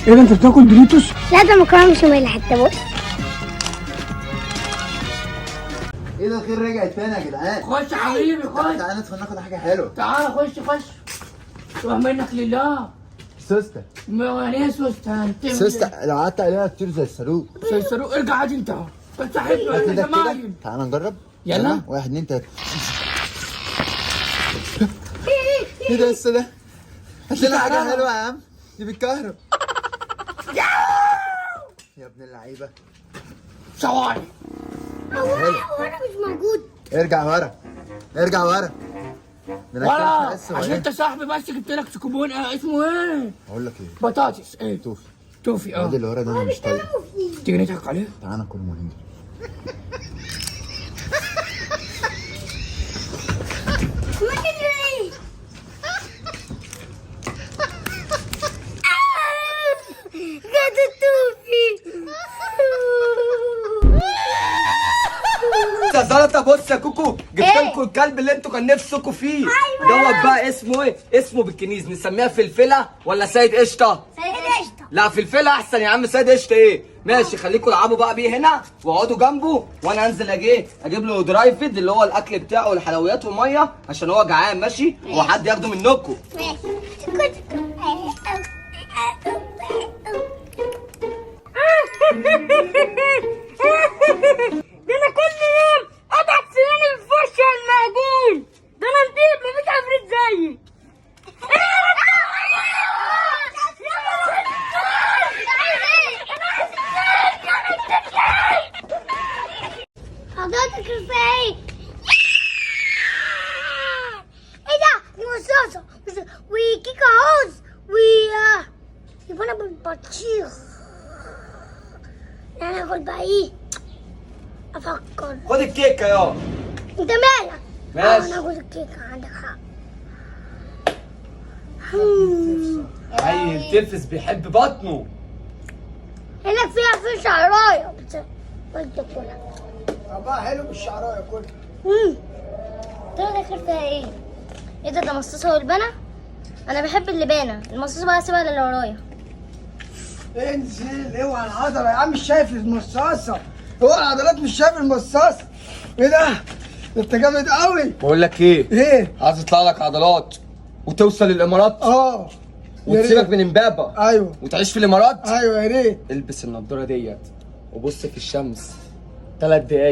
ايه ده انت بتاكل دوريتوس؟ لا ده مكرونه بشاميل حتى بص. ايه ده الخير رجعت تاني يا جدعان؟ خش يا حبيبي خش. تعالى ندخل ناخد حاجه حلوه. تعالى خش. روح منك لله. سوسته يعني ايه سوسته انت؟ سوسته لو قعدت عليها كتير زي الصاروخ. سيسرو ارجع عادي انت. انت حلو كده احنا كده زمايل. تعالى نجرب. يلا. 1 2 3. ايه ده لسه ده؟ هات لنا حاجه حلوه يا عم. دي بالكهرب. يا ابن اللعيبه. ثواني. هو انا مش موجود. ارجع ورا. ارجع ورا. ولا عشان انت صاحبي بس جبت لك سكوبون اسمه ايه؟ اقول لك ايه؟ بطاطس ايه؟ توفي. توفي الواد اللي ورا ده انا مش طايقه. تيجي نضحك عليه؟ تعالى ناكل مهندس. جد التوفي. يا زلطه بص يا كوكو جبت لكم الكلب اللي انتوا كان نفسكم فيه دوت بقى اسمه ايه؟ اسمه بالكنيز نسميها فلفله ولا سيد قشطه؟ سيد قشطه. لا فلفله احسن يا عم. سيد قشطه ايه؟ ماشي خليكم العبوا بقى بيه هنا واقعدوا جنبه وانا انزل اجيب له دراي فيد اللي هو الاكل بتاعه والحلويات وميه عشان هو جعان ماشي وحد ياخده منكم. ده انا كل يوم اضغط سناني في وش المعجون. ده انا نضيف مفيش عفريت زيي. حضرتك كفايه. ايه ده؟ دي مصاصه وكيكه عوز يبقى انا بالبطيخ. انا هاكل بقى ايه؟ افكر. خد الكيكه يا انت مالك؟ ماشي. انا هاكل الكيكه عندك حق. عيل تلفز بيحب بطنه. هناك في شعرايه بس قلت كلها. طبعا حلو بالشعرايه كله. ترى داخل فيها ايه؟ ايه ده مصاصه والبنة؟ انا بحب اللبانه، المصاصه بقى سيبها للي ورايا. انزل اوعى العضله يا عم، مش شايف المصاصه. اوعى العضلات مش شايف المصاصه. ايه ده؟ ده انت جامد قوي. بقول لك ايه؟ ايه؟ عايز يطلع لك عضلات وتوصل للامارات اه يا وتسيبك ريت. من امبابه ايوه وتعيش في الامارات. ايوه يا ريت. البس النضاره ديت وبص في الشمس 3 دقايق